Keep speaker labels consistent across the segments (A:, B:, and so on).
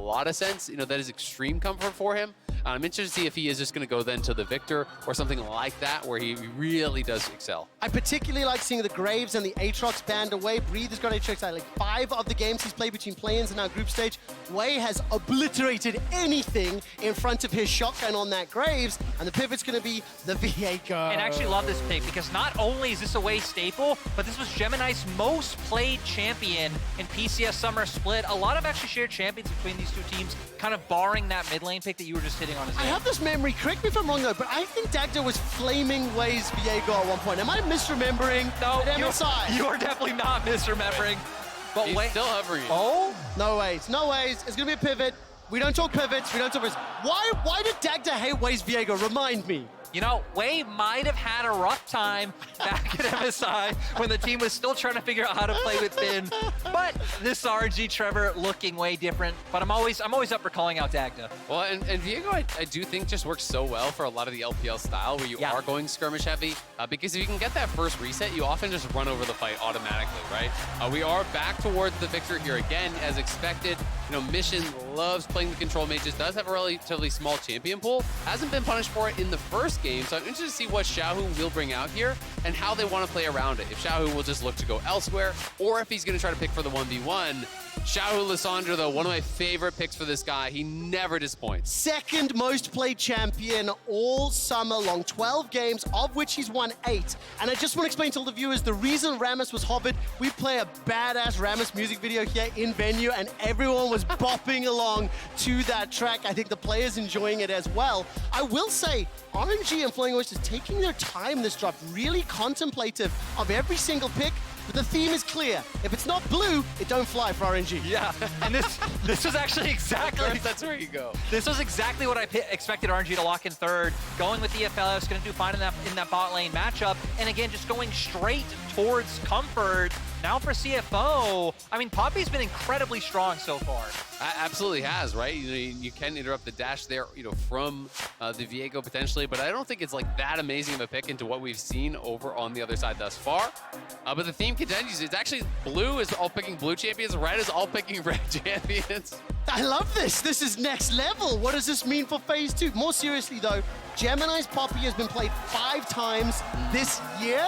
A: lot of sense. You know, that is extreme comfort for him. I'm interested to see if he is just going to go then to the Viktor or something like that, where he really does excel.
B: I particularly like seeing the Graves and the Aatrox banned away. Breathe has got Aatrox out. Like 5 of the games he's played between play-ins and now group stage, Wei has obliterated anything in front of his shotgun on that Graves, and the pivot's going to be the Viego.
C: And I actually love this pick because not only is this a Wei staple, but this was Gemini's most played champion in PCS Summer Split. A lot of actually shared champions between these two teams, kind of barring that mid lane pick that you were just hitting on his
B: I have this memory, correct me if I'm wrong though, but I think Dagda was flaming Wei's Viego at one point. Am I misremembering?
C: No,
B: at MSI?
C: you are definitely not misremembering. But
A: He's
C: Wei
A: still hovering.
C: Oh?
B: No ways, no ways. It's gonna be a pivot. We don't talk pivots, we don't talk pivots. Why did Dagda hate Wei's Viego? Remind me.
C: You know, Wei might have had a rough time back at MSI when the team was still trying to figure out how to play with Finn. But this RNG Trevor looking way different. But I'm always up for calling out Dagda.
A: Well, and Viego, I do think just works so well for a lot of the LPL style where you are going skirmish heavy. Because if you can get that first reset, you often just run over the fight automatically, right? We are back towards the Viktor here again, as expected. You know, Mission loves playing the control mages, does have a relatively small champion pool, hasn't been punished for it in the first game, so I'm interested to see what Xiaohu will bring out here and how they want to play around it. If Xiaohu will just look to go elsewhere, or if he's going to try to pick for the 1v1. Xiaohu Lissandra, though, one of my favorite picks for this guy. He never disappoints.
B: Second most played champion all summer long, 12 games, of which he's won 8. And I just want to explain to all the viewers, the reason Rammus was hovered, we play a badass Rammus music video here in venue, and everyone was bopping along to that track. I think the players enjoying it as well. I will say, RNG and Flying Oyster taking their time this drop, really contemplative of every single pick. But the theme is clear. If it's not blue, it don't fly for RNG.
C: Yeah, and this was actually exactly...
A: That's where you go.
C: This was exactly what I expected RNG to lock in third. Going with the Aphelios, going to do fine in that bot lane matchup. And again, just going straight towards comfort. Now for CFO, I mean, Poppy's been incredibly strong so far.
A: Absolutely has, right? You know, you can interrupt the dash there, you know, from the Viego potentially, but I don't think it's like that amazing of a pick into what we've seen over on the other side thus far. But the theme continues. It's actually blue is all picking blue champions, red is all picking red champions.
B: I love this. This is next level. What does this mean for phase 2? More seriously though, Gemini's Poppy has been played 5 times this year.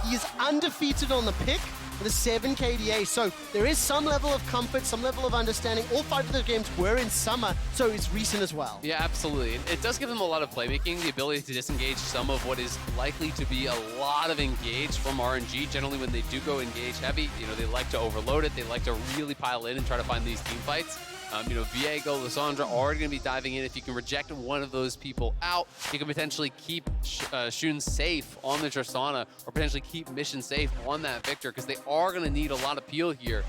B: He is undefeated on the pick with a 7 KDA. So there is some level of comfort, some level of understanding. All 5 of the games were in summer, so it's recent as well.
A: Yeah, absolutely. It does give them a lot of playmaking, the ability to disengage some of what is likely to be a lot of engage from RNG. Generally, when they do go engage heavy, you know, they like to overload it. They like to really pile in and try to find these team fights. You know, Viego, Lissandra are going to be diving in. If you can reject one of those people out, you can potentially keep Shunn safe on the Tristana, or potentially keep Mission safe on that Viktor, because they are going to need a lot of peel here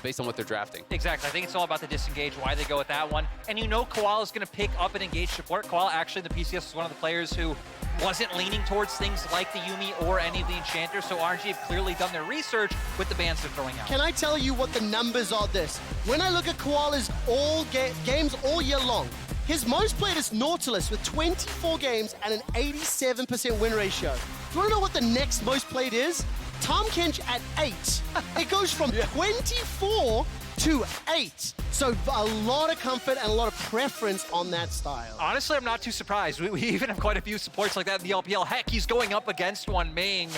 A: based on what they're drafting.
C: Exactly. I think it's all about the disengage, why they go with that one. And you know Koala's going to pick up and engage support. Koala, actually, the PCS is one of the players who wasn't leaning towards things like the Yuumi or any of the enchanters, so RNG have clearly done their research with the bans they're throwing out.
B: Can I tell you what the numbers are this? When I look at Koala's games all year long, his most played is Nautilus with 24 games and an 87% win ratio. Do you want to know what the next most played is? Tom Kench at 8. It goes from 24 to 8. So a lot of comfort and a lot of preference on that style.
C: Honestly, I'm not too surprised. We even have quite a few supports like that in the LPL. Heck, he's going up against one Ming,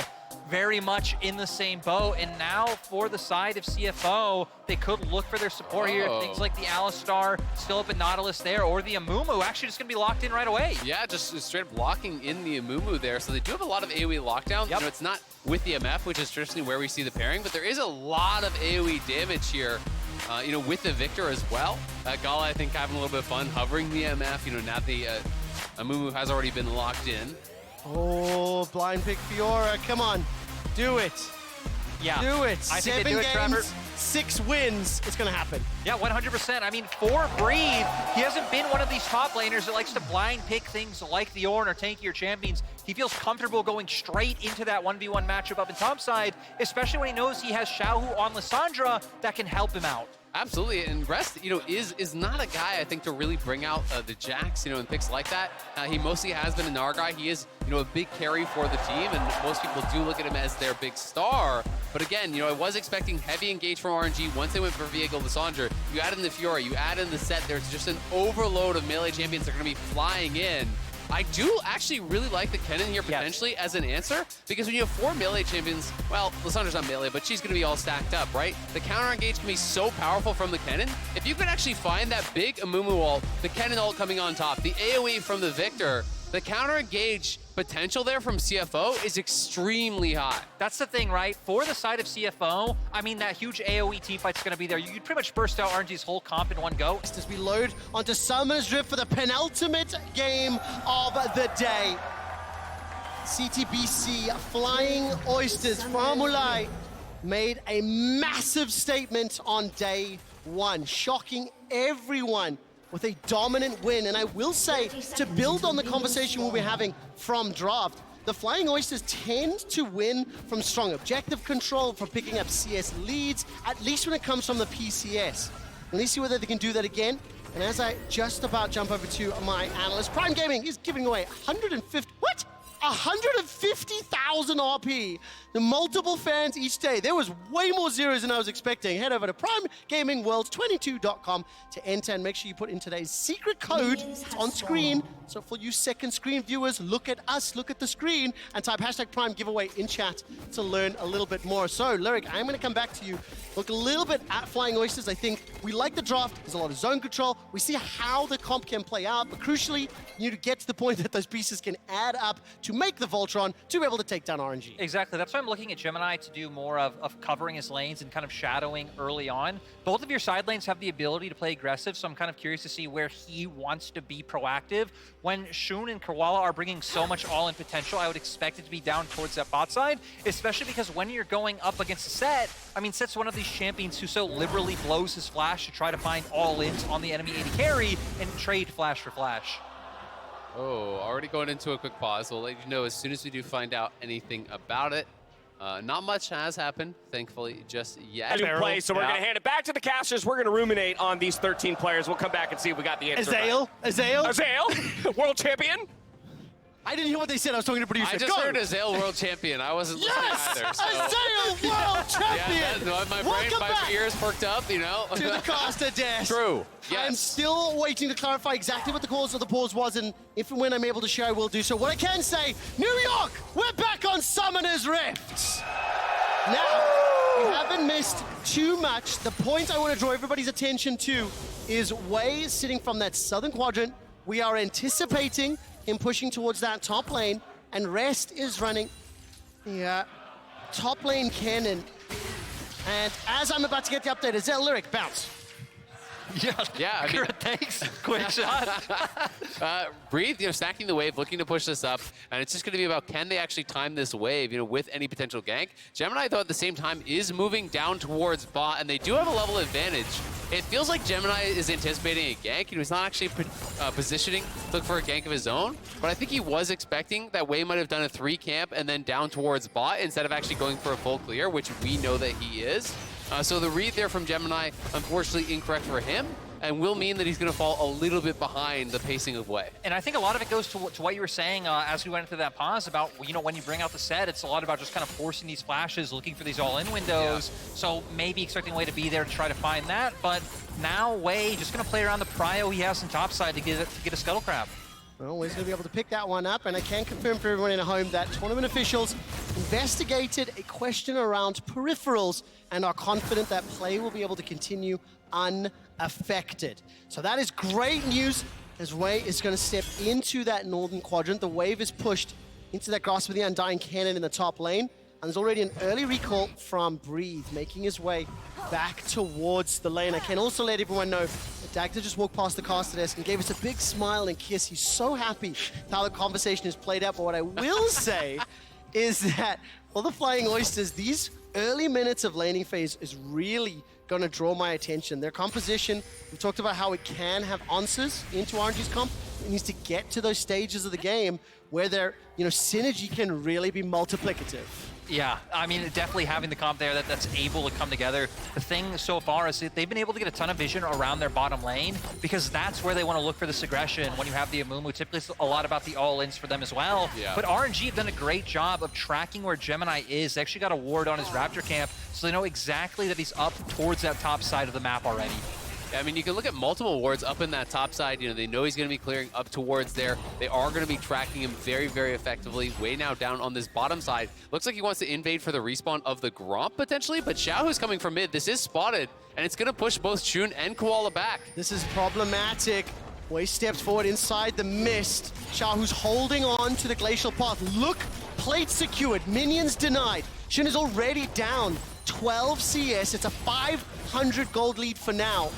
C: very much in the same boat. And now for the side of CFO, they could look for their support here. Things like the Alistar still up in Nautilus there, or the Amumu actually just going to be locked in right away.
A: Yeah, just straight up locking in the Amumu there. So they do have a lot of AoE lockdown. You know, it's not with the MF, which is traditionally where we see the pairing, but there is a lot of AoE damage here. You know, with the Viktor as well. Gala, I think, having a little bit of fun hovering the MF. You know, now the Amumu has already been locked in.
B: Oh, blind pick Fiora. Come on. Do it.
C: Yeah.
B: Do it.
C: I think
B: 7
C: they do it,
B: games,
C: Trevor.
B: 6 wins. It's going to happen.
C: Yeah, 100%. I mean, for Breathe, he hasn't been one of these top laners that likes to blind pick things like the Ornn or tankier champions. He feels comfortable going straight into that 1v1 matchup up in top side, especially when he knows he has Xiaohu on Lissandra that can help him out.
A: Absolutely, and Rest, you know, is not a guy, I think, to really bring out the Jacks, you know, in picks like that. He mostly has been a Gnar guy. He is, you know, a big carry for the team, and most people do look at him as their big star. But again, you know, I was expecting heavy engage from RNG once they went for Viego, Lissandra. You add in the Fiora, you add in the Sett, there's just an overload of melee champions that are going to be flying in. I do actually really like the Kennen here potentially as an answer, because when you have 4 melee champions, well, Lissandra's not melee, but she's going to be all stacked up, right? The counter engage can be so powerful from the Kennen. If you can actually find that big Amumu wall, the Kennen ult coming on top, the AoE from the Viktor, the counter engage potential there from CFO is extremely high.
C: That's the thing, right? For the side of CFO, I mean, that huge AoE teamfight's going to be there. You'd pretty much burst out RNG's whole comp in one go.
B: As we load onto Summoner's Rift for the penultimate game of the day. CTBC Flying Oysters from Mulai made a massive statement on day 1, shocking everyone with a dominant win. And I will say, to build on the conversation we'll be having from draft, the Flying Oysters tend to win from strong objective control, from picking up CS leads, at least when it comes from the PCS. And let's see whether they can do that again. And as I just about jump over to my analyst, Prime Gaming is giving away 150,000 RP to multiple fans each day. There was way more zeros than I was expecting. Head over to primegamingworlds22.com to enter, and make sure you put in today's secret code. It's on screen. So for you second screen viewers, look at us, look at the screen, and type hashtag Prime giveaway in chat to learn a little bit more. So Lyric, I'm going to come back to you. Look a little bit at Flying Oysters. I think we like the draft. There's a lot of zone control. We see how the comp can play out, but crucially, you need to get to the point that those pieces can add up to make the Voltron to be able to take down RNG.
C: Exactly. That's why I'm looking at Gemini to do more of covering his lanes and kind of shadowing early on. Both of your side lanes have the ability to play aggressive, so I'm kind of curious to see where he wants to be proactive. When Shunn and Koala are bringing so much all-in potential, I would expect it to be down towards that bot side, especially because when you're going up against Sett, I mean, Sett's one of these champions who so liberally blows his flash to try to find all-ins on the enemy AD carry and trade flash for flash.
A: Oh, already going into a quick pause. We'll let you know as soon as we do find out anything about it. Not much has happened, thankfully, just yet.
D: Play, so we're going to hand it back to the casters. We're going to ruminate on these 13 players. We'll come back and see if we got the answer.
B: Azael?
D: Right. Azael, world champion.
B: I didn't hear what they said. I was talking to producer.
A: I just heard Azael world champion. I wasn't listening either. So.
B: Azael world champion!
A: Yeah, my ears perked up, you know.
B: To the caster desk.
A: True. Yes.
B: I'm still waiting to clarify exactly what the cause of the pause was, and if and when I'm able to share, I will do so. What I can say, New York, we're back on Summoner's Rift. Now, we haven't missed too much. The point I want to draw everybody's attention to is Wei sitting from that southern quadrant. We are anticipating him pushing towards that top lane, and Rest is running the top lane Kennen. And as I'm about to get the update, Azael Lyric, bounce.
A: Yeah, I mean,
C: thanks. Quick shot.
A: Breathe, you know, stacking the wave, looking to push this up, and it's just going to be about can they actually time this wave, you know, with any potential gank. Gemini, though, at the same time, is moving down towards bot, and they do have a level advantage. It feels like Gemini is anticipating a gank. You know, he's not actually positioning to look for a gank of his own, but I think he was expecting that Wei might have done a 3 camp and then down towards bot instead of actually going for a full clear, which we know that he is. So the read there from Gemini, unfortunately incorrect for him, and will mean that he's going to fall a little bit behind the pacing of Wei.
C: And I think a lot of it goes to what you were saying as we went into that pause about, you know, when you bring out the Sett, it's a lot about just kind of forcing these flashes, looking for these all-in windows. Yeah. So maybe expecting Wei to be there to try to find that, but now Wei just going to play around the prio he has on top side to get a Scuttle Crab.
B: Well, Wei's going to be able to pick that one up, and I can confirm for everyone in home that tournament officials investigated a question around peripherals and are confident that play will be able to continue unaffected. So that is great news, as Wei is going to step into that northern quadrant. The wave is pushed into that Grasp of the Undying Kennen in the top lane, and there's already an early recall from Breathe, making his way back towards the lane. I can also let everyone know that Dagda just walked past the caster desk and gave us a big smile and kiss. He's so happy with how the conversation has played out. But what I will say is that for the Flying Oysters, these early minutes of laning phase is really going to draw my attention. Their composition, we talked about how it can have answers into RNG's comp. It needs to get to those stages of the game where their synergy can really be multiplicative.
C: Yeah, I mean, definitely having the comp there that's able to come together. The thing so far is that they've been able to get a ton of vision around their bottom lane because that's where they want to look for this aggression. When you have the Amumu, typically it's a lot about the all-ins for them as well.
A: Yeah.
C: But RNG have done a great job of tracking where Gemini is. They actually got a ward on his Raptor camp, so they know exactly that he's up towards that top side of the map already.
A: I mean, you can look at multiple wards up in that top side. You know, they know he's going to be clearing up towards there. They are going to be tracking him very, very effectively. Way now down on this bottom side. Looks like he wants to invade for the respawn of the Gromp, potentially, but Xiaohu's coming from mid. This is spotted, and it's going to push both Shunn and Koala back.
B: This is problematic. Way steps forward inside the mist. Xiaohu's holding on to the glacial path. Look, plate secured, minions denied. Shunn is already down 12 CS. It's a 500 gold lead for now.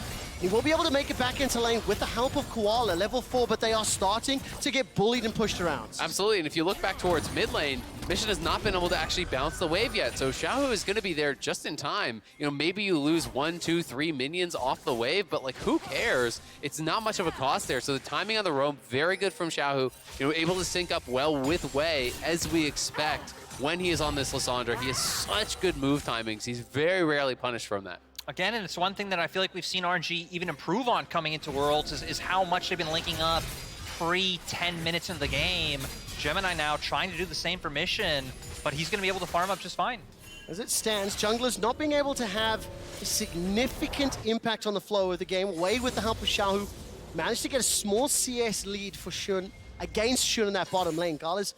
B: He will be able to make it back into lane with the help of Koala, level 4, but they are starting to get bullied and pushed around.
A: Absolutely, and if you look back towards mid lane, Mission has not been able to actually bounce the wave yet, so Xiaohu is going to be there just in time. You know, maybe you lose 1, 2, 3 minions off the wave, but like, who cares? It's not much of a cost there, so the timing on the roam, very good from Xiaohu. You know, able to sync up well with Wei, as we expect when he is on this Lissandra. He has such good move timings. He's very rarely punished from that.
C: Again, and it's one thing that I feel like we've seen RNG even improve on coming into Worlds is how much they've been linking up pre 10 minutes into the game. Gemini now trying to do the same for Mission, but he's going to be able to farm up just fine.
B: As it stands, junglers not being able to have a significant impact on the flow of the game. Wei, with the help of Xiaohu, managed to get a small CS lead for Shunn against Shunn in that bottom lane. Gala's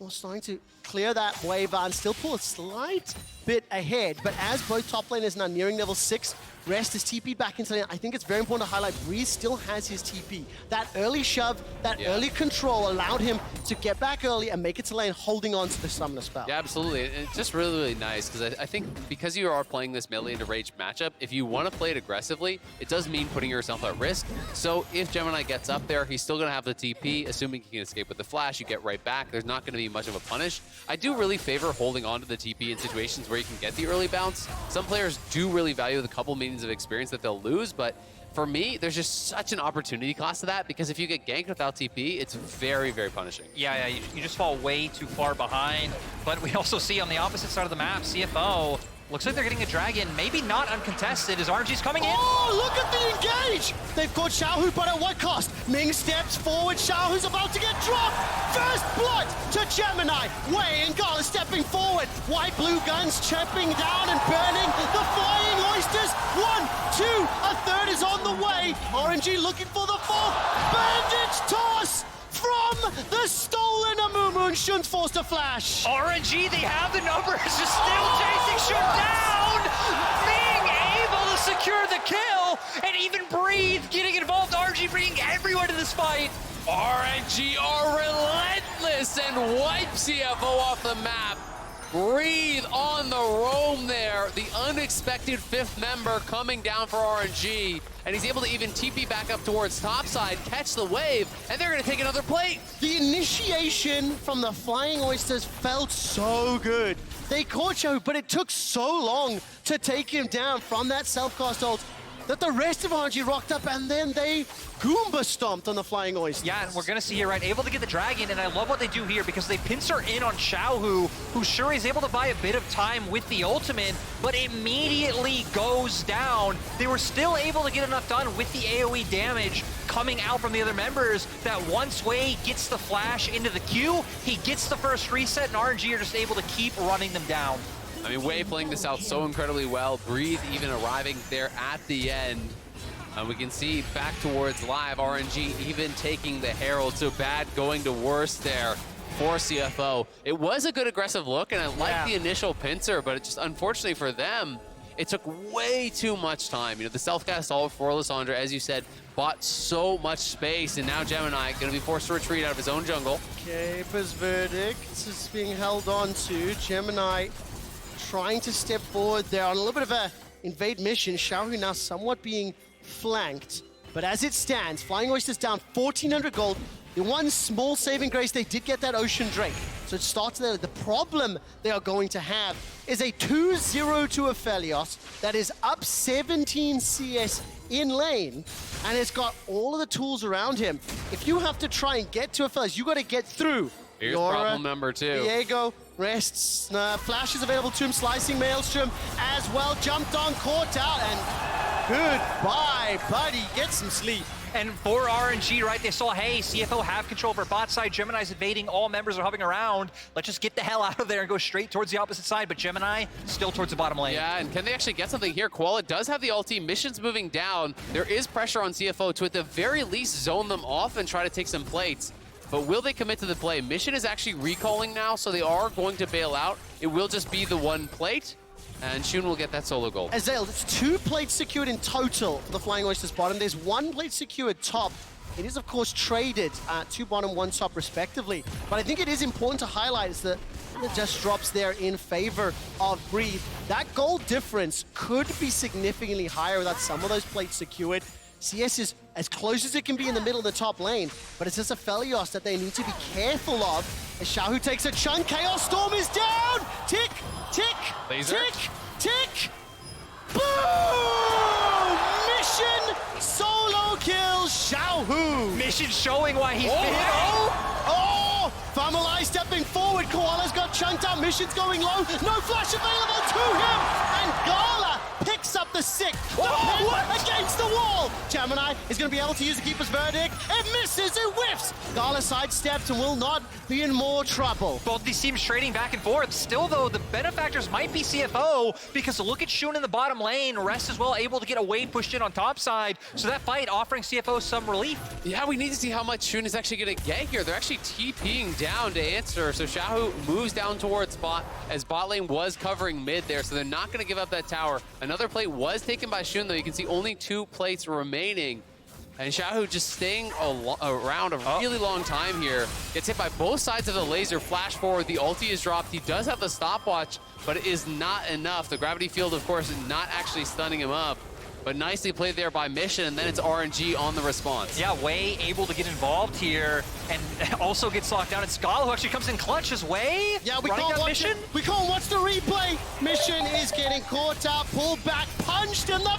B: starting to clear that wave and still pull a slight bit ahead, but as both top laners now nearing level 6, Rest is TP back into lane. I think it's very important to highlight Breeze still has his TP. That early shove, that early control allowed him to get back early and make it to lane, holding on to the summoner spell.
A: Yeah, absolutely. And it's just really, really nice because I think because you are playing this melee into rage matchup, if you want to play it aggressively, it does mean putting yourself at risk. So if Gemini gets up there, he's still going to have the TP. Assuming he can escape with the flash, you get right back. There's not going to be much of a punish. I do really favor holding on to the TP in situations where you can get the early bounce. Some players do really value the couple meetings of experience that they'll lose, but for me, there's just such an opportunity cost to that because if you get ganked without TP, it's very, very punishing.
C: Yeah, you just fall way too far behind. But we also see on the opposite side of the map, CFO, looks like they're getting a dragon, maybe not uncontested as RNG's coming in.
B: Oh, look at the engage! They've caught Xiaohu, but at what cost? Ming steps forward, Xiaohu's about to get dropped! First blood to Gemini! Wei and Gala stepping forward. White-blue guns chopping down and burning the Flying Oysters. 1, 2, a third is on the way. RNG looking for the fourth. Bandage toss from the stolen Amumu, and Shunn's forced to flash.
C: RNG, they have the numbers, just still chasing Shunn down! Ming able to secure the kill, and even Breathe getting involved. RNG bringing everyone to this fight.
A: RNG are relentless and wipe CFO off the map. Breathe on the roam there. The unexpected 5th member coming down for RNG, and he's able to even TP back up towards topside, catch the wave, and they're going to take another plate.
B: The initiation from the Flying Oysters felt so good. They caught Xiaohu, but it took so long to take him down from that self-cast ult that the rest of RNG rocked up, and then they Goomba stomped on the Flying Oyster.
C: Yeah, and we're going to see here, right, able to get the dragon, and I love what they do here because they pincer in on Xiaohu, who sure is able to buy a bit of time with the ultimate, but immediately goes down. They were still able to get enough done with the AoE damage coming out from the other members that once Wei gets the flash into the queue, he gets the first reset, and RNG are just able to keep running them down.
A: I mean, Wei playing this out so incredibly well. Breathe even arriving there at the end. And we can see back towards live, RNG even taking the Herald. So bad going to worse there for CFO. It was a good aggressive look, and I like the initial pincer, but it just, unfortunately for them, it took way too much time. You know, the self-cast ult for Lissandra, as you said, bought so much space, and now Gemini going to be forced to retreat out of his own jungle.
B: Caper's verdict is being held on to. Gemini trying to step forward there on a little bit of a invade mission. Xiaohu now somewhat being flanked, but as it stands, Flying Oyster's down 1,400 gold. The one small saving grace, they did get that Ocean Drake, so it starts there. The problem they are going to have is a 2-0 to Aphelios that is up 17 CS in lane, and it's got all of the tools around him. If you have to try and get to Aphelios, you got to get through
A: Here's
B: Fiora,
A: problem number 2.
B: Viego rests. Flash is available to him. Slicing Maelstrom as well. Jumped on, caught out, and goodbye, buddy. Get some sleep.
C: And for RNG, right, they saw, hey, CFO have control over bot side. Gemini's invading. All members are hovering around. Let's just get the hell out of there and go straight towards the opposite side. But Gemini still towards the bottom lane.
A: Yeah, and can they actually get something here? Koala does have the ulti. Mission's moving down. There is pressure on CFO to, at the very least, zone them off and try to take some plates. But will they commit to the play? Mission is actually recalling now, so they are going to bail out. It will just be the one plate, and Shunn will get that solo goal.
B: Azael, it's 2 plates secured in total for the Flying Oysters bottom. There's 1 plate secured top. It is, of course, traded 2 bottom, 1 top, respectively. But I think it is important to highlight is that it just drops there in favor of Breathe. That goal difference could be significantly higher without some of those plates secured. CS is as close as it can be in the middle of the top lane, but it's just Aphelios that they need to be careful of. As Xiaohu takes a chunk, Chaos Storm is down! Tick, tick,
A: Laser.
B: tick, tick! Boom! Mission solo kill Xiaohu!
C: Mission showing why he's
B: Family stepping forward, Koala's got chunked out, Mission's going low, no flash available to him, and Gala picks up the 6th against the wall. Gemini is going to be able to use the Keeper's Verdict. It misses, it whiffs. Gala sidesteps and will not be in more trouble.
C: Both these teams trading back and forth. Still, though, the benefactors might be CFO because look at Shunn in the bottom lane. Rest as well able to get a wave pushed in on top side. So that fight offering CFO some relief.
A: Yeah, we need to see how much Shunn is actually going to get here. They're actually TPing down to answer. So Xiaohu moves down towards bot as bot lane was covering mid there. So they're not going to give up that tower. Another plate was taken by Shunn, though. You can see only 2 plates remaining. And Xiaohu just staying around a really long time here. Gets hit by both sides of the laser. Flash forward. The ulti is dropped. He does have the stopwatch, but it is not enough. The gravity field, of course, is not actually stunning him up. But nicely played there by Mission, and then it's RNG on the response.
C: Yeah, Wei able to get involved here and also gets locked down. It's Gala who actually comes in clutch as Wei.
B: Yeah, we can't watch
C: Mission.
B: it. We can't watch the replay. Mission is getting caught out, pulled back, punched in the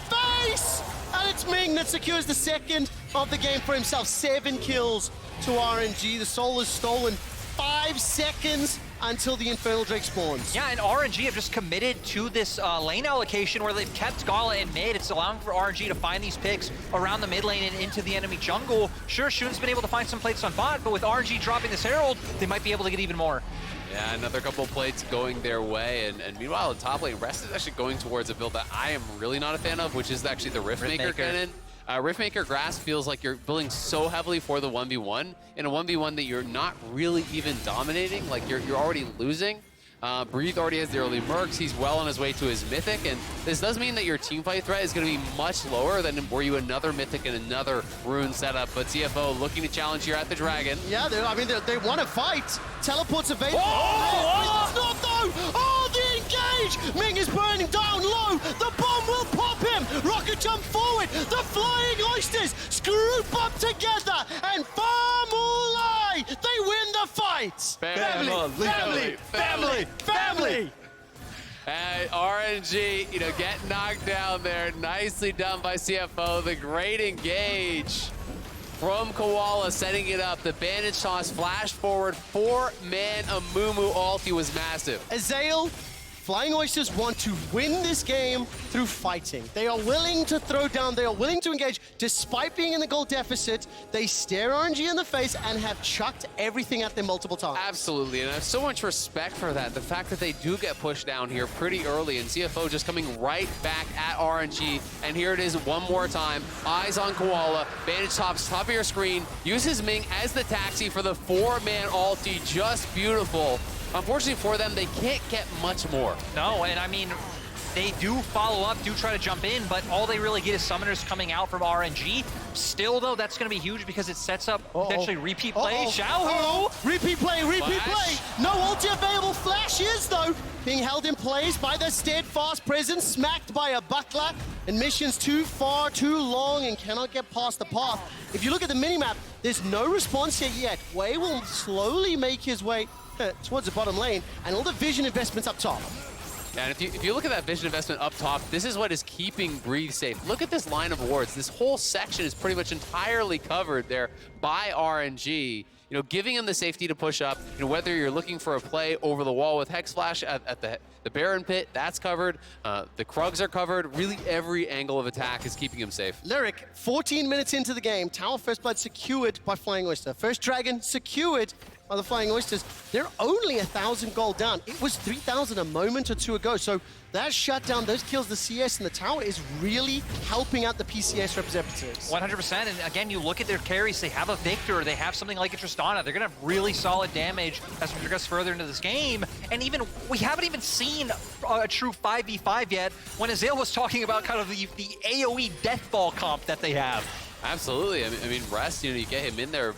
B: face. And it's Ming that secures the 2nd of the game for himself. 7 kills to RNG. The soul is stolen. 5 seconds until the Infernal Drake spawns.
C: Yeah, and RNG have just committed to this lane allocation where they've kept Gala in mid. It's allowing for RNG to find these picks around the mid lane and into the enemy jungle. Sure, Shunn's been able to find some plates on bot, but with RNG dropping this Herald, they might be able to get even more.
A: Yeah, another couple plates going their way, and meanwhile in top lane, Rest is actually going towards a build that I am really not a fan of, which is actually the Riftmaker Kennen. Riftmaker Grass feels like you're building so heavily for the 1v1 in a 1v1 that you're not really even dominating, like you're already losing. Breathe already has the early mercs. He's well on his way to his mythic, and this does mean that your teamfight threat is going to be much lower than were you another mythic and another rune setup. But CFO looking to challenge here at the Dragon.
B: Yeah, they want to fight. Teleport's available. It's not though. Oh, the engage. Ming is burning down low. The bomb will pop him. Rocket jump forward. The Flying Oysters group up together, and Family, they win the fight. Family.
A: And RNG, get knocked down there. Nicely done by CFO. The great engage from Koala, setting it up. The bandage toss, flash forward. 4-man Amumu ulti was massive.
B: Azael, Flying Oysters want to win this game through fighting. They are willing to throw down, they are willing to engage. Despite being in the goal deficit, they stare RNG in the face and have chucked everything at them multiple times.
A: Absolutely, and I have so much respect for that. The fact that they do get pushed down here pretty early, and CFO just coming right back at RNG. And here it is one more time. Eyes on Koala, bandage tops, top of your screen. Uses Ming as the taxi for the 4-man ulti, just beautiful. Unfortunately for them, they can't get much more.
C: No, and I mean, they do follow up, do try to jump in, but all they really get is summoners coming out from RNG. Still, though, that's going to be huge because it sets up potentially repeat play. Xiaohu!
B: Repeat play.
A: Flash.
B: No ulti available. Flash is, though, being held in place by the steadfast presence, smacked by a buckler, and Mission's too far, too long, and cannot get past the path. If you look at the minimap, there's no response here yet. Wei will slowly make his way towards the bottom lane, and all the vision investments up top.
A: And if you look at that vision investment up top, this is what is keeping Breathe safe. Look at this line of wards. This whole section is pretty much entirely covered there by RNG. You know, giving him the safety to push up. You know, whether you're looking for a play over the wall with Hex Flash at the Baron Pit, that's covered. The Krugs are covered. Really, every angle of attack is keeping him safe.
B: Lyric, 14 minutes into the game, Tower First Blood secured by Flying Oyster. First Dragon secured by the Flying Oysters. They're only 1,000 gold down. It was 3,000 a moment or two ago. So that shutdown, those kills, the CS and the tower is really helping out the PCS representatives.
C: 100%. And again, you look at their carries, they have a Viktor, they have something like a Tristana. They're going to have really solid damage as we progress further into this game. And even, we haven't even seen a true 5v5 yet when Azael was talking about kind of the AoE death ball comp that they have.
A: Absolutely. I mean, Rest, you know, you get him in there.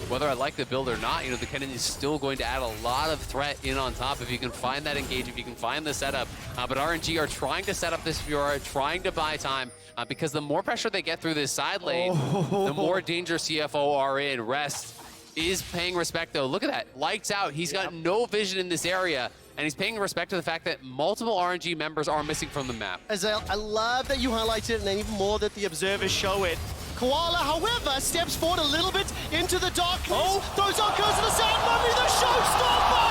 A: Whether I like the build or not, you know, the Kennen is still going to add a lot of threat in on top if you can find that engage, if you can find the setup. But RNG are trying to set up this Fiora, trying to buy time, because the more pressure they get through this side lane, the more danger CFO are in. Rest is paying respect, though. Look at that. Lights out. He's got no vision in this area, and he's paying respect to the fact that multiple RNG members are missing from the map.
B: Azael, I love that you highlight it, and then even more that the observers show it. Koala, however, steps forward a little bit into the darkness. Throws on goes to the Sand Mummy, the showstopper!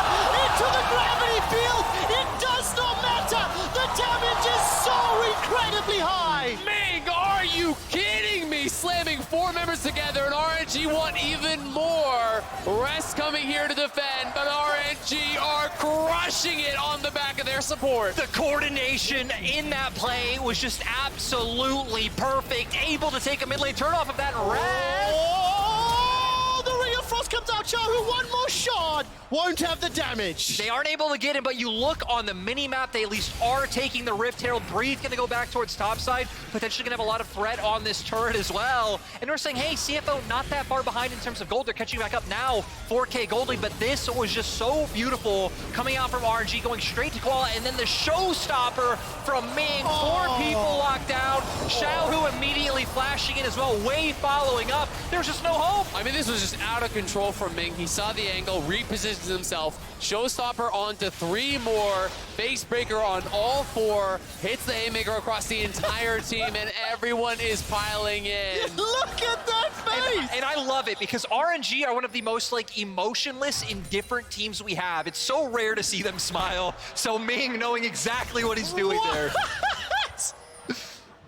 B: Into the gravity field! It does not matter! The damage is so incredibly high!
A: Ming, are you kidding me? Slamming 4 members together, and RNG want even more. Rest coming here to defend, but RNG are crushing it on the back of their support.
C: The coordination in that play was just absolutely perfect. Able to take a mid lane turn off of that Rest.
B: Oh, the Ring of Frost comes out. Xiaohu, one more shot. Won't have the damage.
C: They aren't able to get him, but you look on the mini-map, they at least are taking the Rift Herald. Breathe gonna go back towards topside, potentially gonna have a lot of threat on this turret as well. And we're saying, hey, CFO not that far behind in terms of gold. They're catching back up now, 4K gold lead, but this was just so beautiful coming out from RNG, going straight to Koala, and then the showstopper from Ming. 4 people locked down. Xiaohu immediately flashing in as well, Wei following up. There's just no hope.
A: I mean, this was just out of control from Ming. He saw the angle, repositioned himself, showstopper onto 3 more, face breaker on all 4, hits the haymaker across the entire team, and everyone is piling in.
B: Look at that face!
C: And I love it because RNG are one of the most like emotionless, indifferent teams we have. It's so rare to see them smile. So Ming knowing exactly what he's doing there.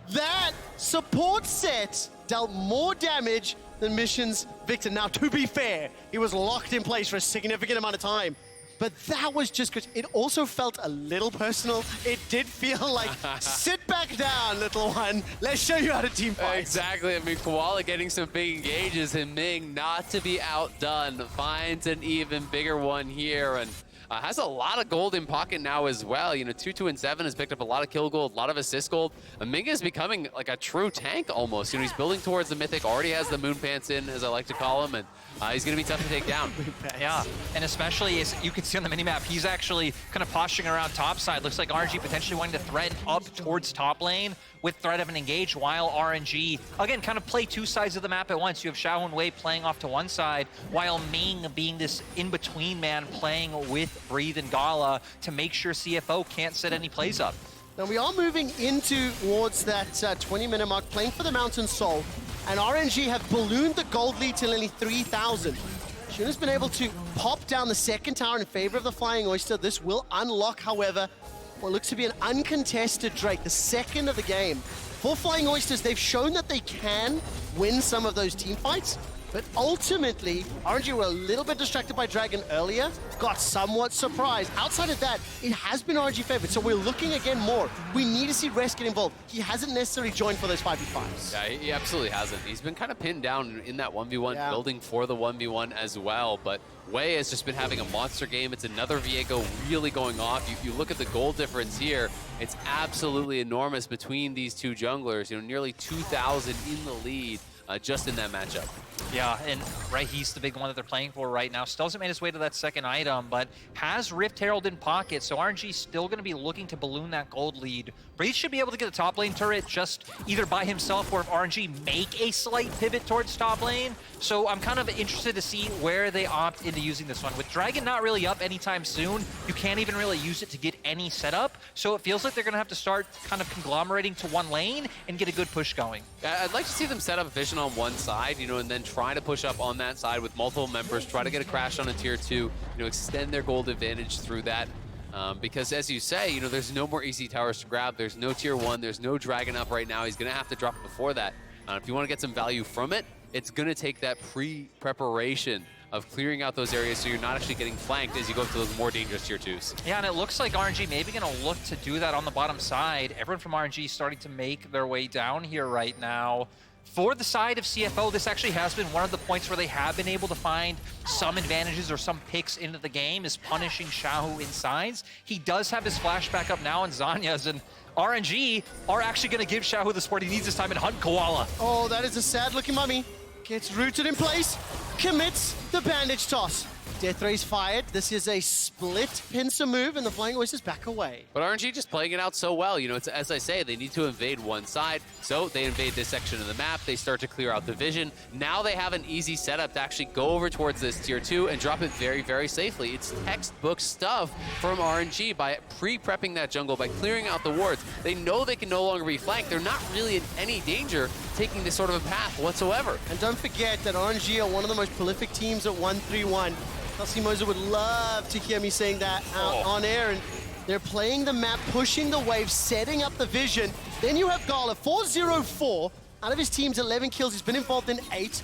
B: That support set dealt more damage than Mission's Viktor. Now, to be fair, he was locked in place for a significant amount of time. But that was just good. It also felt a little personal. It did feel like, sit back down, little one. Let's show you how to team fight.
A: Exactly. I mean, Koala getting some big engages, and Ming, not to be outdone, finds an even bigger one here, and has a lot of gold in pocket now as well. You know, 2, 2, and 7 has picked up a lot of kill gold, a lot of assist gold. Ming is becoming like a true tank almost. You know, he's building towards the Mythic, already has the Moon Pants in, as I like to call him, and he's going to be tough to take down.
C: Yeah, and especially as you can see on the minimap, he's actually kind of posturing around topside. Looks like RNG potentially wanting to threaten up towards top lane with threat of an engage, while RNG, again, kind of play 2 sides of the map at once. You have Xiaohu and Wei playing off to one side, while Ming being this in-between man playing with Breathe and Gala to make sure CFO can't set any plays up.
B: Now, we are moving towards that 20-minute mark, playing for the Mountain Soul, and RNG have ballooned the gold lead to nearly 3,000. Shunn has been able to pop down the second tower in favor of the Flying Oyster. This will unlock, however, what looks to be an uncontested Drake, the second of the game. For Flying Oysters, they've shown that they can win some of those team fights, but ultimately, RNG were a little bit distracted by Dragon earlier, got somewhat surprised. Outside of that, it has been RNG favored, so we're looking again more. We need to see Rest get involved. He hasn't necessarily joined for those 5v5s.
A: Yeah, he absolutely hasn't. He's been kind of pinned down in that 1v1, building for the 1v1 as well, but Wei has just been having a monster game. It's another Viego really going off. You look at the goal difference here, it's absolutely enormous between these 2 junglers. You know, nearly 2,000 in the lead. just in that matchup.
C: Yeah, and right, he's the big one that they're playing for right now. Still hasn't made his way to that second item, but has Rift Herald in pocket, so RNG's still going to be looking to balloon that gold lead. Breeze should be able to get a top lane turret just either by himself or if RNG make a slight pivot towards top lane. So I'm kind of interested to see where they opt into using this one. With Dragon not really up anytime soon, you can't even really use it to get any setup. So it feels like they're going to have to start kind of conglomerating to one lane and get a good push going.
A: I'd like to see them set up Vision on one side, and then try to push up on that side with multiple members, try to get a crash on a tier 2, extend their gold advantage through that. Because as you say, there's no more easy towers to grab. There's no tier 1. There's no Dragon up right now. He's going to have to drop it before that. If you want to get some value from it, it's going to take that pre-preparation of clearing out those areas so you're not actually getting flanked as you go to those more dangerous tier 2s.
C: Yeah, and it looks like RNG maybe going to look to do that on the bottom side. Everyone from RNG starting to make their way down here right now. For the side of CFO, this actually has been one of the points where they have been able to find some advantages or some picks into the game, is punishing Xiaohu in sides. He does have his flashback up now in Zanya's, and RNG are actually going to give Xiaohu the support he needs this time and hunt Koala.
B: Oh, that is a sad-looking mummy. Gets rooted in place, commits the bandage toss. Death Ray's fired. This is a split pincer move, and the Flying Oysters back away.
A: But RNG just playing it out so well. It's, as I say, they need to invade one side, so they invade this section of the map. They start to clear out the vision. Now they have an easy setup to actually go over towards this tier 2 and drop it very, very safely. It's textbook stuff from RNG by pre-prepping that jungle, by clearing out the wards. They know they can no longer be flanked. They're not really in any danger taking this sort of a path whatsoever.
B: And don't forget that RNG are one of the most prolific teams at 1-3-1. Moza would love to hear me saying that out on air. And they're playing the map, pushing the wave, setting up the vision. Then you have Gala, 4-0-4. Out of his team's 11 kills, he's been involved in 8.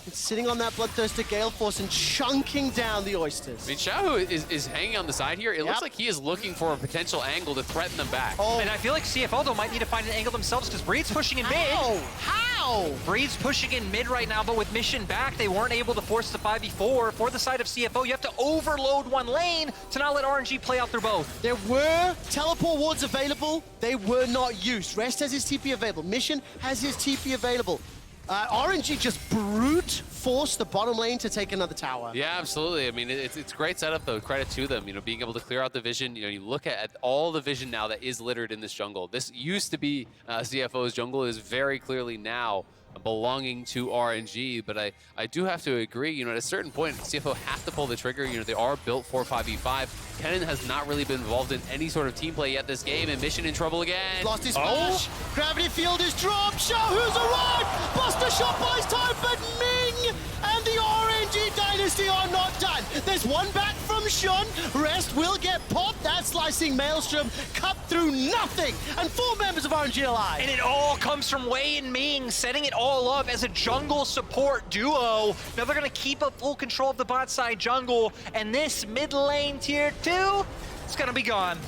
B: He's sitting on that Bloodthirster Gale Force and chunking down the Oysters.
A: I mean, Xiaohu is hanging on the side here. It looks like he is looking for a potential angle to threaten them back.
C: Oh, and I feel like CFO, though, might need to find an angle themselves because Breed's pushing in mid.
B: How?
C: Breed's pushing in mid right now, but with Mission back, they weren't able to force the 5v4. For the side of CFO, you have to overload one lane to not let RNG play out through both.
B: There were teleport wards available. They were not used. Rest has his TP available. Mission has his TP available. RNG just brute forced the bottom lane to take another tower.
A: Yeah, absolutely. I mean, it's great setup, though. Credit to them, being able to clear out the vision. You look at all the vision now that is littered in this jungle. This used to be CFO's jungle. It is very clearly now belonging to RNG, but I do have to agree, at a certain point, CFO has to pull the trigger. They are built for 5v5. Kennen has not really been involved in any sort of team play yet this game, and Mission in trouble again.
B: Lost his splash. Gravity field is dropped. Xiaohu's arrived. Buster shot buys time, but Ming and the RNG dynasty are not done. There's one back from Shunn. Rest will get popped. That slicing Maelstrom cut through nothing, and 4 members of RNG alive.
C: And it all comes from Wei and Ming, setting it all up as a jungle support duo. Now they're going to keep up full control of the bot side jungle, and this mid lane tier 2, it's going to be gone.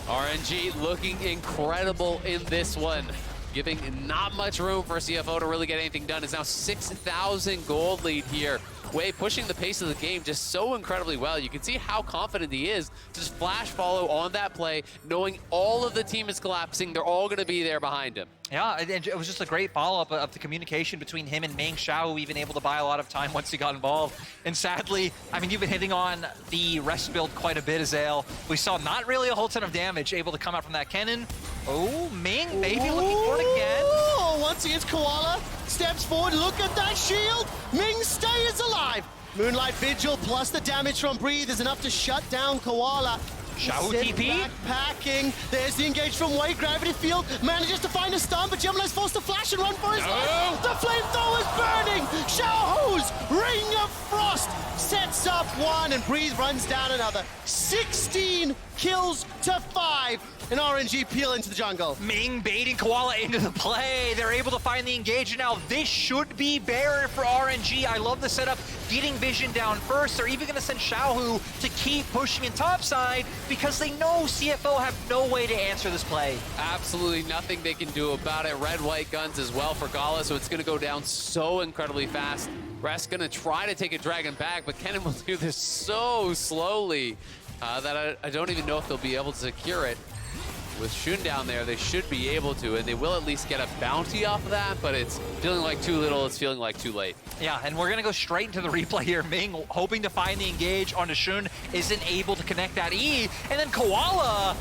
A: RNG looking incredible in this one, giving not much room for CFO to really get anything done. It's now 6,000 gold lead here. Wei pushing the pace of the game just so incredibly well. You can see how confident he is. Just flash follow on that play, knowing all of the team is collapsing. They're all going to be there behind him.
C: Yeah, and it was just a great follow-up of the communication between him and Ming. Xiaohu even able to buy a lot of time once he got involved. And sadly, I mean, you've been hitting on the rest build quite a bit, Azael. We saw not really a whole ton of damage able to come out from that Kennen. Oh, Ming maybe looking for it again.
B: Oh, once again, Koala steps forward. Look at that shield. Ming stays alive. Moonlight Vigil plus the damage from Breathe is enough to shut down Koala.
C: Xiaohu TP.
B: Backpacking. There's the engage from Wei. Gravity field manages to find a stun, but Gemini's forced to flash and run for his life. The flamethrower's burning. Xiaohu's Ring of Frost sets up one, and Breathe runs down another. 16 kills to 5. And RNG peel into the jungle.
C: Ming baiting Koala into the play. They're able to find the engage. Now this should be barrier for RNG. I love the setup. Getting vision down first. They're even going to send Xiaohu to keep pushing in topside because they know CFO have no way to answer this play.
A: Absolutely nothing they can do about it. Red, white guns as well for Gala, so it's going to go down so incredibly fast. Rest's going to try to take a dragon back, but Kennen will do this so slowly that I don't even know if they'll be able to secure it. with Shunn down there, they should be able to, and they will at least get a bounty off of that, but it's feeling like too little, it's feeling like too late.
C: Yeah, and we're gonna go straight into the replay here. Ming hoping to find the engage onto Shunn, isn't able to connect that E, and then Koala,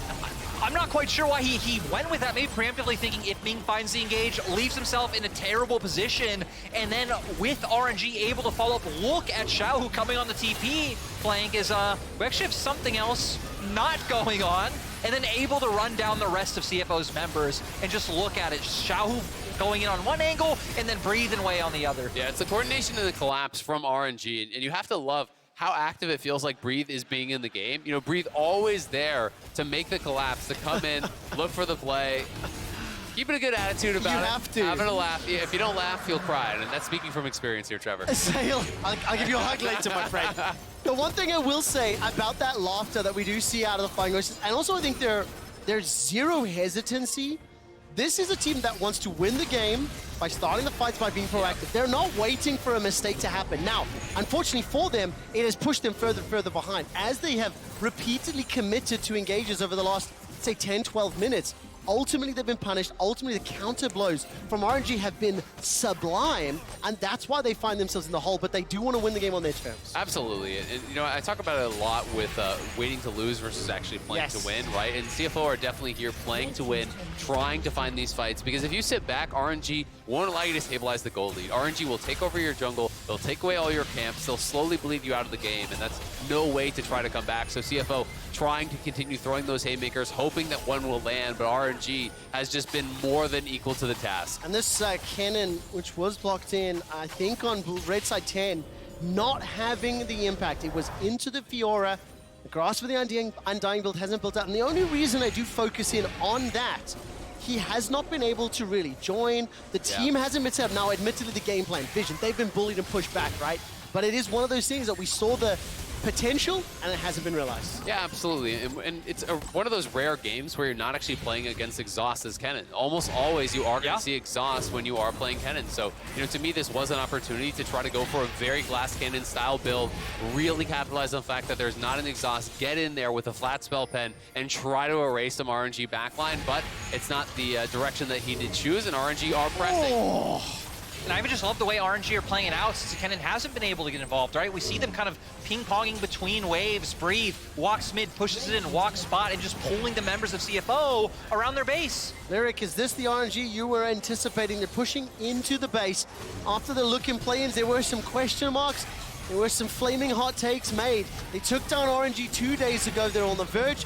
C: I'm not quite sure why he went with that, maybe preemptively thinking if Ming finds the engage, leaves himself in a terrible position, and then with RNG able to follow up, look at Xiaohu coming on the TP flank is, we actually have something else not going on, and then able to run down the rest of CFO's members, and just look at it, Xiaohu going in on one angle, and then breathing away on the other.
A: Yeah, it's the coordination and the collapse from RNG, and you have to love how active it feels like Breathe is being in the game. You know, Breathe always there to make the collapse, to come in, look for the play, keeping a good attitude about it.
B: You have to.
A: Having a laugh. Yeah, if you don't laugh, you'll cry. And that's speaking from experience here, Trevor.
B: Azael, I'll give you a hug later, my friend. The one thing I will say about that laughter that we do see out of the Flying Oysters, and also I think there's zero hesitancy. This is a team that wants to win the game by starting the fights, by being proactive. They're not waiting for a mistake to happen. Now, unfortunately for them, it has pushed them further and further behind. As they have repeatedly committed to engages over the last, say, 10, 12 minutes, ultimately they've been punished. Ultimately, the counter blows from RNG have been sublime, and that's why they find themselves in the hole, but they do want to win the game on their terms.
A: Absolutely. And you know, I talk about it a lot with waiting to lose versus actually playing to win, right? And CFO are definitely here playing to win, trying to find these fights, because if you sit back, RNG won't allow you to stabilize the gold lead. RNG will take over your jungle, they'll take away all your camps, they'll slowly bleed you out of the game, and that's no way to try to come back. So CFO trying to continue throwing those haymakers, hoping that one will land, but RNG has just been more than equal to the task.
B: And this Kennen, which was blocked in, I think on red side 10, not having the impact. It was into the Fiora. The Grasp of the Undying build hasn't built out. And the only reason I do focus in on that, he has not been able to really join. The team hasn't been set up. Now, admittedly, the game plan, vision, they've been bullied and pushed back, right? But it is one of those things that we saw the potential, and it hasn't been realized.
A: Yeah, absolutely. And it's one of those rare games where you're not actually playing against Exhaust as Kennen. Almost always you are going to see Exhaust when you are playing Kennen. So, you know, to me, this was an opportunity to try to go for a very Glass Cannon style build, really capitalize on the fact that there's not an Exhaust, get in there with a flat spell pen and try to erase some RNG backline, but it's not the direction that he did choose, and RNG are pressing.
C: And I even just love the way RNG are playing it out since Kennen hasn't been able to get involved, right? We see them kind of ping-ponging between waves, Breathe, walks mid, pushes it in, walks spot, and just pulling the members of CFO around their base.
B: Lyric, is this the RNG you were anticipating? They're pushing into the base. After the look in play-ins, there were some question marks. There were some flaming hot takes made. They took down RNG 2 days ago. They're on the verge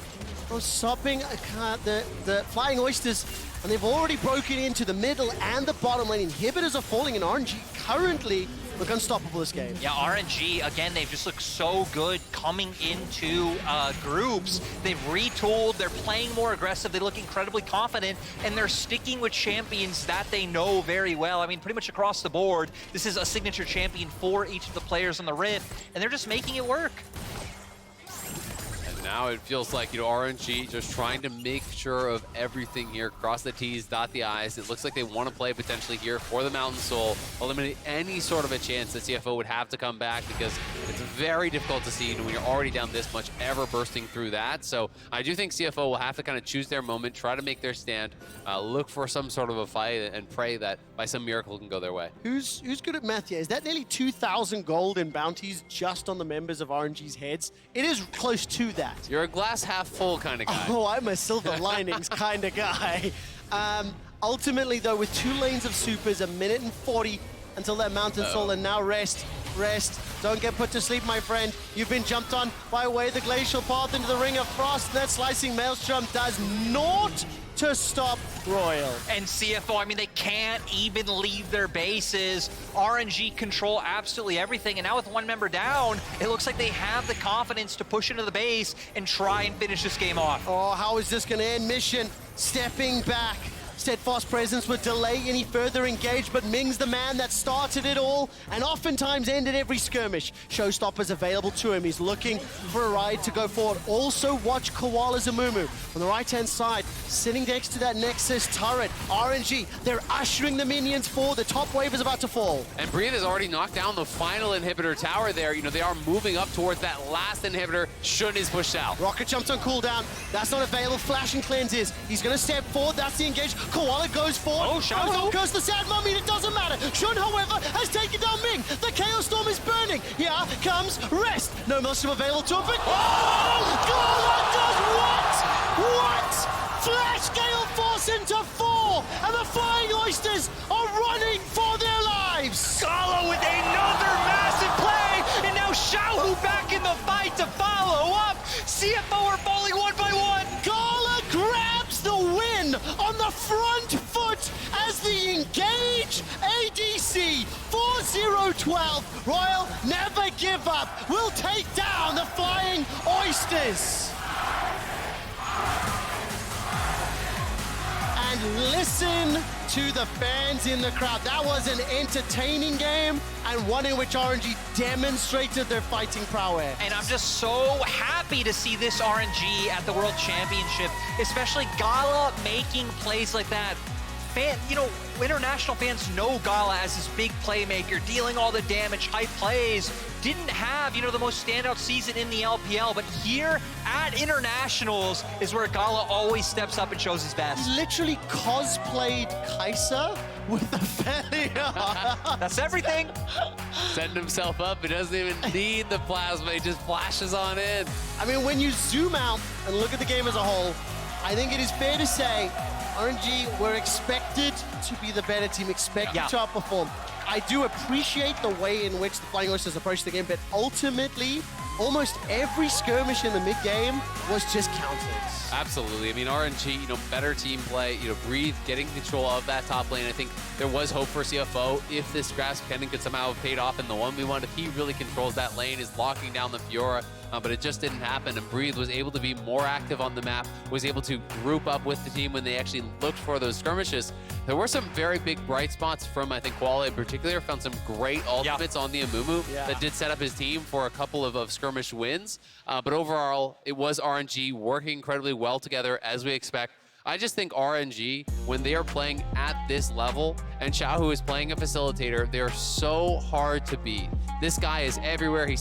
B: of stopping the Flying Oysters, and they've already broken into the middle and the bottom lane. Inhibitors are falling, and RNG currently look unstoppable this game.
C: Yeah, RNG, again, they've just looked so good coming into groups. They've retooled, they're playing more aggressive, they look incredibly confident, and they're sticking with champions that they know very well. I mean, pretty much across the board, this is a signature champion for each of the players on the Rift, and they're just making it work.
A: Now it feels like, you know, RNG just trying to make sure of everything here. Cross the T's, dot the I's. It looks like they want to play potentially here for the Mountain Soul, eliminate any sort of a chance that CFO would have to come back, because it's very difficult to see when you're already down this much, ever bursting through that. So I do think CFO will have to kind of choose their moment, try to make their stand, look for some sort of a fight, and pray that by some miracle can go their way.
B: Who's good at math here? Is that nearly 2,000 gold in bounties just on the members of RNG's heads? It is close to that.
A: You're a glass half full kind of guy.
B: Oh, I'm a silver linings kind of guy. Ultimately, though, with 2 lanes of supers, 1:40 until that Mountain Soul, and now rest. Don't get put to sleep, my friend. You've been jumped on by way of the glacial path into the Ring of Frost. That slicing maelstrom does naught to stop Royal.
C: And CFO, I mean, they can't even leave their bases. RNG control absolutely everything, and now with 1 member down, it looks like they have the confidence to push into the base and try and finish this game off.
B: Oh, how is this gonna end? Mission stepping back. Steadfast presence would delay any further engage, but Ming's the man that started it all and oftentimes ended every skirmish. Showstoppers available to him. He's looking for a ride to go forward. Also watch Koala's Amumu on the right-hand side. sitting next to that Nexus turret. RNG, they're ushering the minions forward. The top wave is about to fall.
A: And Breathe has already knocked down the final inhibitor tower there. You know, they are moving up towards that last inhibitor. Shunn is pushed out.
B: Rocket jumps on cooldown. That's not available. Flash and cleanse is. He's going to step forward. That's the engage. Koala goes forward.
C: Oh, Xiaohu.
B: Goes the sad mummy. It doesn't matter. Shunn, however, has taken down Ming. The Chaos Storm is burning. Here comes Rest. No Maelstrom available to him. But Gala does what? What? Flash Gale Force into 4. And the Flying Oysters are running for their lives.
C: Gala with another massive play, and now Xiaohu back in the fight to follow up. CFO are falling one by one.
B: Gala grabs the win on the front foot as the engage ADC 4-0-12. Royal never give up. Will take down the Flying Oysters. And listen to the fans in the crowd. That was an entertaining game and one in which RNG demonstrated their fighting prowess.
C: And I'm just so happy to see this RNG at the World Championship, especially Gala making plays like that. International fans know Gala as this big playmaker, dealing all the damage, high plays. Didn't have, the most standout season in the LPL, but here at Internationals is where Gala always steps up and shows his best.
B: He literally cosplayed Kai'Sa with Aphelios.
C: That's everything.
A: Setting himself up. He doesn't even need the plasma. He just flashes on in.
B: I mean, when you zoom out and look at the game as a whole, I think it is fair to say RNG were expected to be the better team, expected to outperform. I do appreciate the way in which the Flying Oysters approached the game, but ultimately, almost every skirmish in the mid-game was just counted.
A: Absolutely. I mean, RNG, better team play, Breathe, getting control of that top lane. I think there was hope for CFO if this grasp Kennen could somehow have paid off in the 1v1. If he really controls that lane, is locking down the Fiora, but it just didn't happen. And Breathe was able to be more active on the map, was able to group up with the team when they actually looked for those skirmishes. There were some very big bright spots from, I think, Koala in particular. Found some great ultimates on the Amumu that did set up his team for a couple of skirmish wins. But overall, it was RNG working incredibly well together, as we expect. I just think RNG, when they are playing at this level, and Xiaohu is playing a facilitator, they're so hard to beat. This guy is everywhere. He's